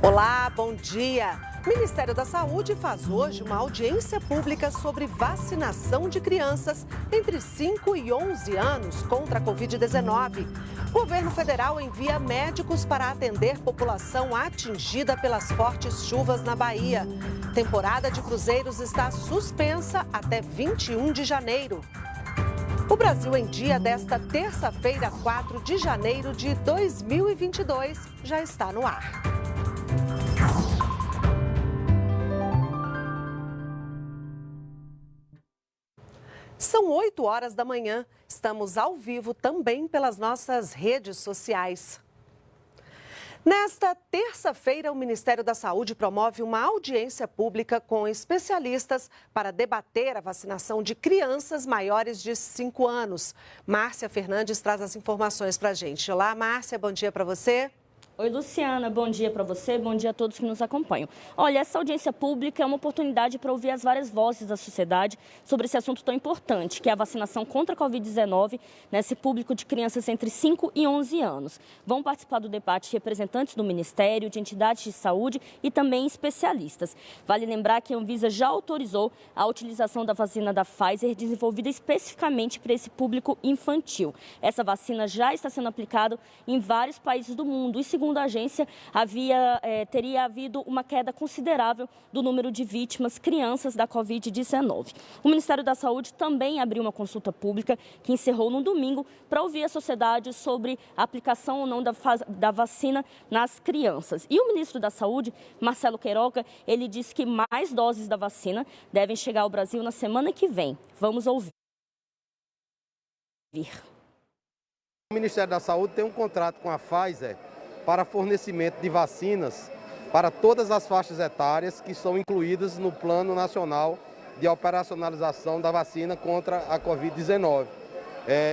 Olá, bom dia. O Ministério da Saúde faz hoje uma audiência pública sobre vacinação de crianças entre 5 e 11 anos contra a Covid-19. O governo federal envia médicos para atender população atingida pelas fortes chuvas na Bahia. Temporada de cruzeiros está suspensa até 21 de janeiro. O Brasil em Dia desta terça-feira, 4 de janeiro de 2022, já está no ar. São 8 horas da manhã. Estamos ao vivo também pelas nossas redes sociais. Nesta terça-feira, o Ministério da Saúde promove uma audiência pública com especialistas para debater a vacinação de crianças maiores de 5 anos. Márcia Fernandes traz as informações para a gente. Olá, Márcia, bom dia para você. Oi, Luciana, bom dia para você, bom dia a todos que nos acompanham. Olha, essa audiência pública é uma oportunidade para ouvir as várias vozes da sociedade sobre esse assunto tão importante, que é a vacinação contra a Covid-19 nesse público de crianças entre 5 e 11 anos. Vão participar do debate representantes do Ministério, de entidades de saúde e também especialistas. Vale lembrar que a Anvisa já autorizou a utilização da vacina da Pfizer, desenvolvida especificamente para esse público infantil. Essa vacina já está sendo aplicada em vários países do mundo e, segundo a agência, teria havido uma queda considerável do número de vítimas, crianças da Covid-19. O Ministério da Saúde também abriu uma consulta pública que encerrou no domingo para ouvir a sociedade sobre a aplicação ou não da vacina nas crianças. E o ministro da Saúde, Marcelo Queiroga, ele disse que mais doses da vacina devem chegar ao Brasil na semana que vem. Vamos ouvir. O Ministério da Saúde tem um contrato com a Pfizer para fornecimento de vacinas para todas as faixas etárias que são incluídas no Plano Nacional de Operacionalização da Vacina contra a Covid-19.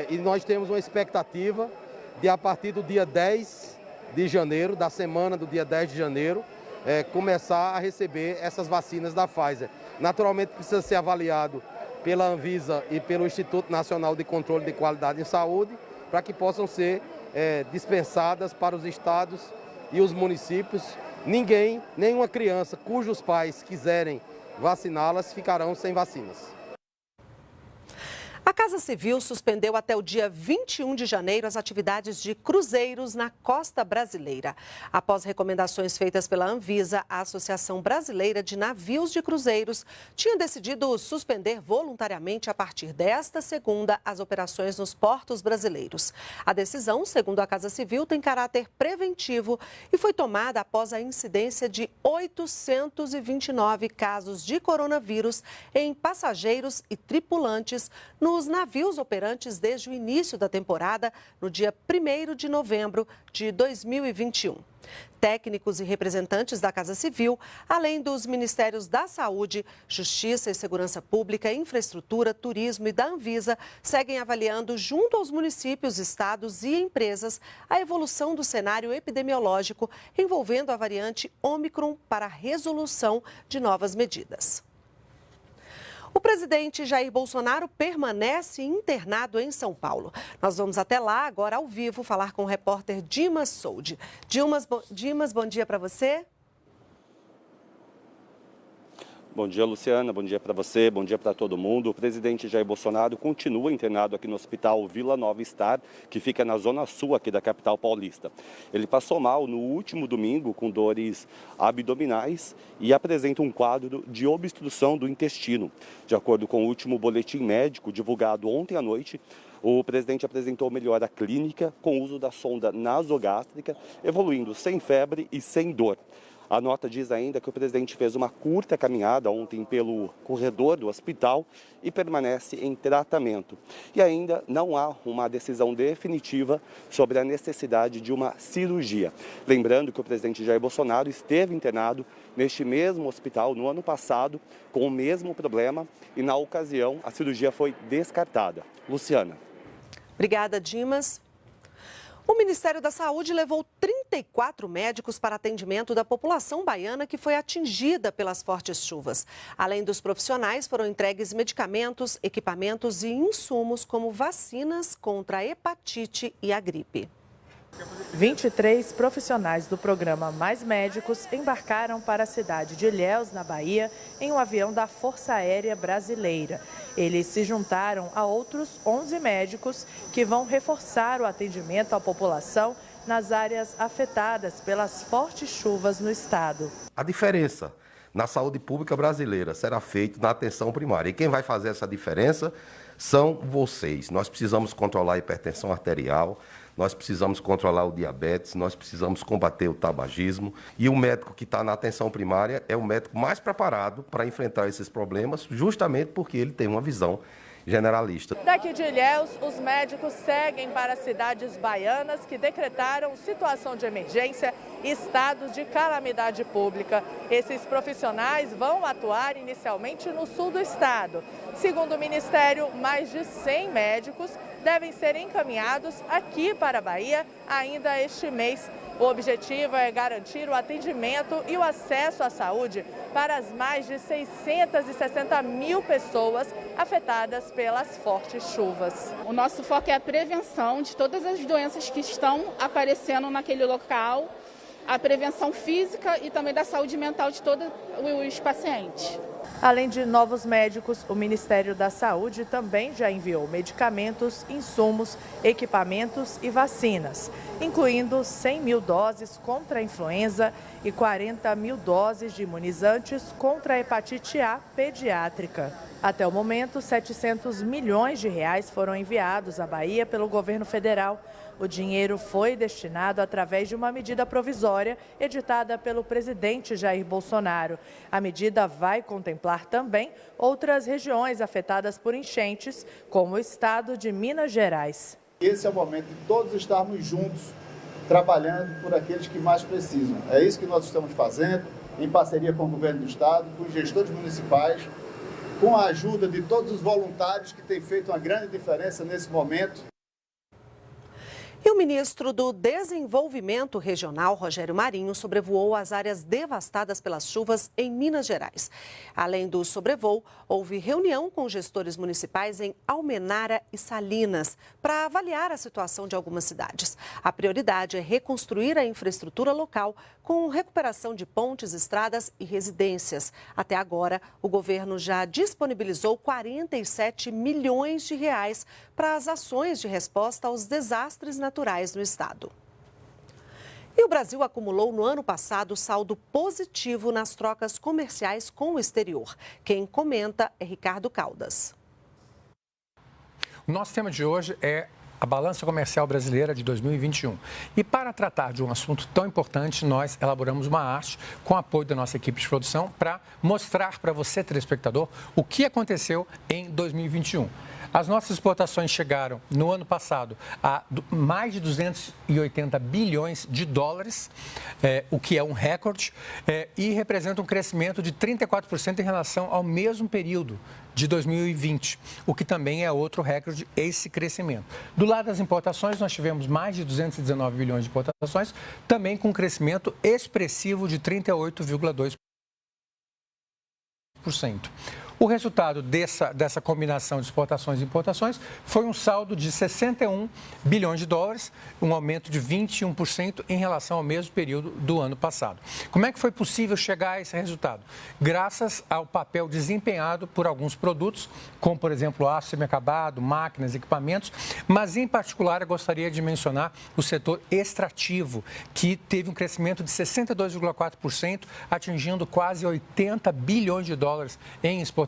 E nós temos uma expectativa de, a partir do dia 10 de janeiro, da semana do dia 10 de janeiro, começar a receber essas vacinas da Pfizer. Naturalmente precisa ser avaliado pela Anvisa e pelo Instituto Nacional de Controle de Qualidade em Saúde, para que possam ser dispensadas para os estados e os municípios. Nenhuma criança cujos pais quiserem vaciná-las ficarão sem vacinas. A Casa Civil suspendeu até o dia 21 de janeiro as atividades de cruzeiros na costa brasileira. Após recomendações feitas pela Anvisa, a Associação Brasileira de Navios de Cruzeiros tinha decidido suspender voluntariamente a partir desta segunda as operações nos portos brasileiros. A decisão, segundo a Casa Civil, tem caráter preventivo e foi tomada após a incidência de 829 casos de coronavírus em passageiros e tripulantes nos navios operantes desde o início da temporada, no dia 1º de novembro de 2021. Técnicos e representantes da Casa Civil, além dos Ministérios da Saúde, Justiça e Segurança Pública, Infraestrutura, Turismo e da Anvisa, seguem avaliando, junto aos municípios, estados e empresas, a evolução do cenário epidemiológico envolvendo a variante Ômicron para a resolução de novas medidas. O presidente Jair Bolsonaro permanece internado em São Paulo. Nós vamos até lá, agora ao vivo, falar com o repórter Dimas Soldi. Dimas, bom dia para você. Bom dia, Luciana. Bom dia para você, bom dia para todo mundo. O presidente Jair Bolsonaro continua internado aqui no Hospital Vila Nova Star, que fica na zona sul aqui da capital paulista. Ele passou mal no último domingo com dores abdominais e apresenta um quadro de obstrução do intestino. De acordo com o último boletim médico divulgado ontem à noite, o presidente apresentou melhora clínica com o uso da sonda nasogástrica, evoluindo sem febre e sem dor. A nota diz ainda que o presidente fez uma curta caminhada ontem pelo corredor do hospital e permanece em tratamento. E ainda não há uma decisão definitiva sobre a necessidade de uma cirurgia. Lembrando que o presidente Jair Bolsonaro esteve internado neste mesmo hospital no ano passado com o mesmo problema e, na ocasião, a cirurgia foi descartada. Luciana. Obrigada, Dimas. O Ministério da Saúde levou 34 médicos para atendimento da população baiana que foi atingida pelas fortes chuvas. Além dos profissionais, foram entregues medicamentos, equipamentos e insumos como vacinas contra a hepatite e a gripe. 23 profissionais do programa Mais Médicos embarcaram para a cidade de Ilhéus, na Bahia, em um avião da Força Aérea Brasileira. Eles se juntaram a outros 11 médicos que vão reforçar o atendimento à população nas áreas afetadas pelas fortes chuvas no estado. A diferença na saúde pública brasileira será feita na atenção primária. E quem vai fazer essa diferença são vocês. Nós precisamos controlar a hipertensão arterial, nós precisamos controlar o diabetes, nós precisamos combater o tabagismo. E o médico que está na atenção primária é o médico mais preparado para enfrentar esses problemas, justamente porque ele tem uma visão generalista. Daqui de Ilhéus, os médicos seguem para cidades baianas que decretaram situação de emergência e estado de calamidade pública. Esses profissionais vão atuar inicialmente no sul do estado. Segundo o Ministério, mais de 100 médicos devem ser encaminhados aqui para a Bahia ainda este mês. O objetivo é garantir o atendimento e o acesso à saúde para as mais de 660 mil pessoas afetadas pelas fortes chuvas. O nosso foco é a prevenção de todas as doenças que estão aparecendo naquele local, a prevenção física e também da saúde mental de todos os pacientes. Além de novos médicos, o Ministério da Saúde também já enviou medicamentos, insumos, equipamentos e vacinas, incluindo 100 mil doses contra a influenza e 40 mil doses de imunizantes contra a hepatite A pediátrica. Até o momento, 700 milhões de reais foram enviados à Bahia pelo governo federal. O dinheiro foi destinado através de uma medida provisória editada pelo presidente Jair Bolsonaro. A medida vai contemplar também outras regiões afetadas por enchentes, como o estado de Minas Gerais. Esse é o momento de todos estarmos juntos, trabalhando por aqueles que mais precisam. É isso que nós estamos fazendo, em parceria com o governo do estado, com os gestores municipais, com a ajuda de todos os voluntários que têm feito uma grande diferença nesse momento. E o ministro do Desenvolvimento Regional, Rogério Marinho, sobrevoou as áreas devastadas pelas chuvas em Minas Gerais. Além do sobrevoo, houve reunião com gestores municipais em Almenara e Salinas para avaliar a situação de algumas cidades. A prioridade é reconstruir a infraestrutura local com recuperação de pontes, estradas e residências. Até agora, o governo já disponibilizou 47 milhões de reais para as ações de resposta aos desastres naturais no estado. E o Brasil acumulou no ano passado saldo positivo nas trocas comerciais com o exterior. Quem comenta é Ricardo Caldas. O nosso tema de hoje é a balança comercial brasileira de 2021. E para tratar de um assunto tão importante, nós elaboramos uma arte com apoio da nossa equipe de produção para mostrar para você, telespectador, o que aconteceu em 2021. As nossas exportações chegaram, no ano passado, a mais de 280 bilhões de dólares, o que é um recorde, e representa um crescimento de 34% em relação ao mesmo período de 2020, o que também é outro recorde, esse crescimento. Do lado das importações, nós tivemos mais de 219 bilhões de importações, também com um crescimento expressivo de 38,2%. O resultado dessa combinação de exportações e importações foi um saldo de 61 bilhões de dólares, um aumento de 21% em relação ao mesmo período do ano passado. Como é que foi possível chegar a esse resultado? Graças ao papel desempenhado por alguns produtos, como, por exemplo, aço semi-acabado, máquinas, equipamentos, mas, em particular, eu gostaria de mencionar o setor extrativo, que teve um crescimento de 62,4%, atingindo quase 80 bilhões de dólares em exportações.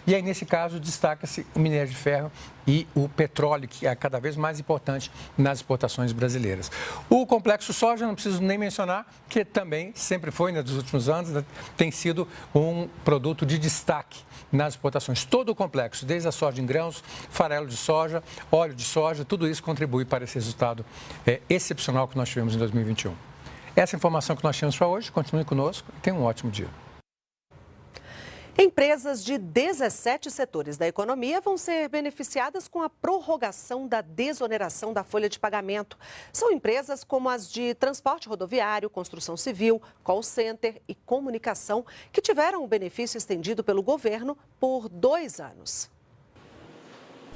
E aí, nesse caso, destaca-se o minério de ferro e o petróleo, que é cada vez mais importante nas exportações brasileiras. O complexo soja, não preciso nem mencionar, que também sempre foi, nos últimos anos, tem sido um produto de destaque nas exportações. Todo o complexo, desde a soja em grãos, farelo de soja, óleo de soja, tudo isso contribui para esse resultado excepcional que nós tivemos em 2021. Essa é a informação que nós tínhamos para hoje. Continue conosco e tenha um ótimo dia. Empresas de 17 setores da economia vão ser beneficiadas com a prorrogação da desoneração da folha de pagamento. São empresas como as de transporte rodoviário, construção civil, call center e comunicação, que tiveram o benefício estendido pelo governo por 2 anos.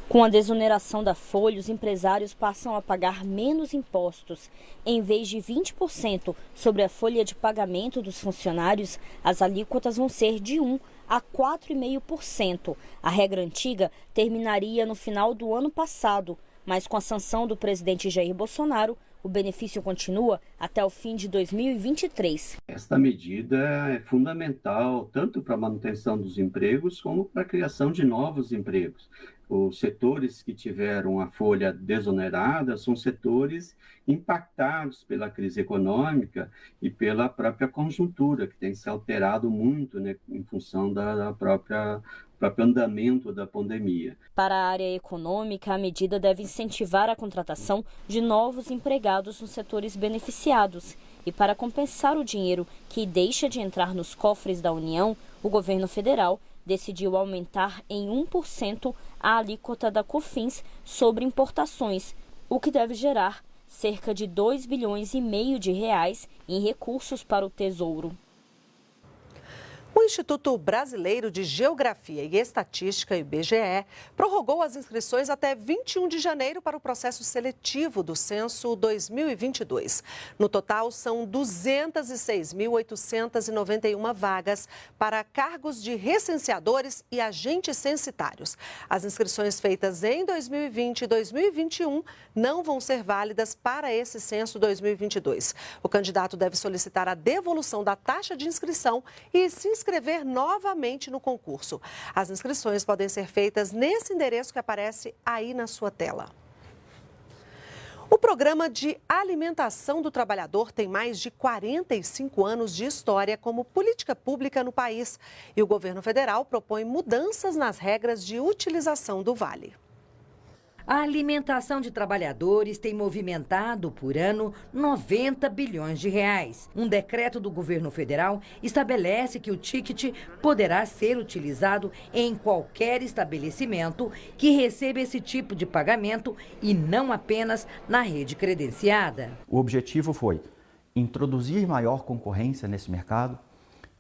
Com a desoneração da folha, os empresários passam a pagar menos impostos. Em vez de 20% sobre a folha de pagamento dos funcionários, as alíquotas vão ser de 1% a 4,5%. A regra antiga terminaria no final do ano passado, mas com a sanção do presidente Jair Bolsonaro, o benefício continua até o fim de 2023. Esta medida é fundamental tanto para a manutenção dos empregos como para a criação de novos empregos. Os setores que tiveram a folha desonerada são setores impactados pela crise econômica e pela própria conjuntura, que tem se alterado muito, né, em função da próprio andamento da pandemia. Para a área econômica, a medida deve incentivar a contratação de novos empregados nos setores beneficiados. E para compensar o dinheiro que deixa de entrar nos cofres da União, o governo federal decidiu aumentar em 1% a alíquota da COFINS sobre importações, o que deve gerar cerca de 2,5 bilhões de reais em recursos para o Tesouro. O Instituto Brasileiro de Geografia e Estatística, IBGE, prorrogou as inscrições até 21 de janeiro para o processo seletivo do Censo 2022. No total, são 206.891 vagas para cargos de recenseadores e agentes censitários. As inscrições feitas em 2020 e 2021 não vão ser válidas para esse Censo 2022. O candidato deve solicitar a devolução da taxa de inscrição e se inscrever novamente no concurso. As inscrições podem ser feitas nesse endereço que aparece aí na sua tela. O Programa de Alimentação do Trabalhador tem mais de 45 anos de história como política pública no país e o governo federal propõe mudanças nas regras de utilização do vale. A alimentação de trabalhadores tem movimentado por ano 90 bilhões de reais. Um decreto do governo federal estabelece que o ticket poderá ser utilizado em qualquer estabelecimento que receba esse tipo de pagamento e não apenas na rede credenciada. O objetivo foi introduzir maior concorrência nesse mercado,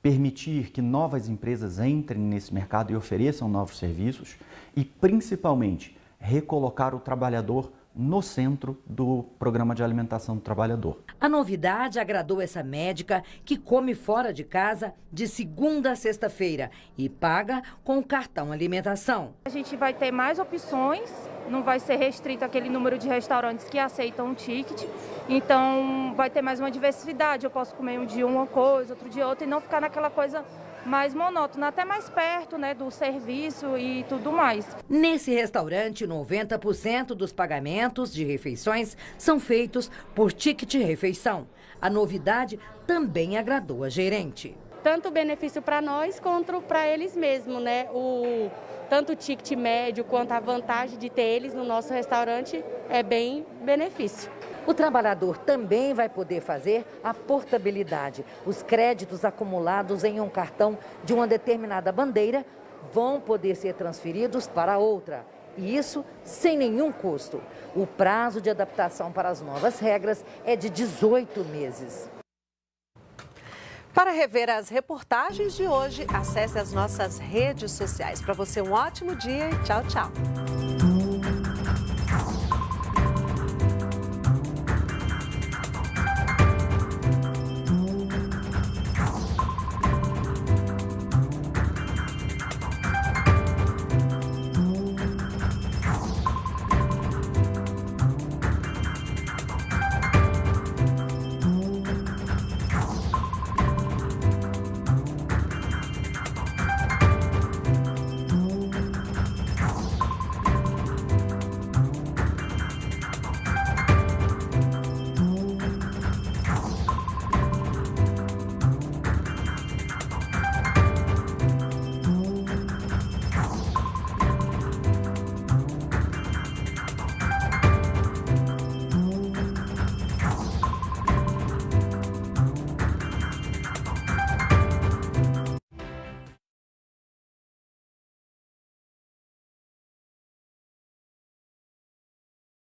permitir que novas empresas entrem nesse mercado e ofereçam novos serviços e, principalmente, recolocar o trabalhador no centro do Programa de Alimentação do Trabalhador. A novidade agradou essa médica que come fora de casa de segunda a sexta-feira e paga com o cartão alimentação. A gente vai ter mais opções, não vai ser restrito aquele número de restaurantes que aceitam um ticket, então vai ter mais uma diversidade. Eu posso comer um dia uma coisa, outro dia outra e não ficar naquela coisa mais monótona, até mais perto, né, do serviço e tudo mais. Nesse restaurante, 90% dos pagamentos de refeições são feitos por ticket refeição. A novidade também agradou a gerente. Tanto o benefício para nós quanto para eles mesmos, né? Tanto o ticket médio quanto a vantagem de ter eles no nosso restaurante é bem benefício. O trabalhador também vai poder fazer a portabilidade. Os créditos acumulados em um cartão de uma determinada bandeira vão poder ser transferidos para outra. E isso sem nenhum custo. O prazo de adaptação para as novas regras é de 18 meses. Para rever as reportagens de hoje, acesse as nossas redes sociais. Para você, um ótimo dia e tchau, tchau.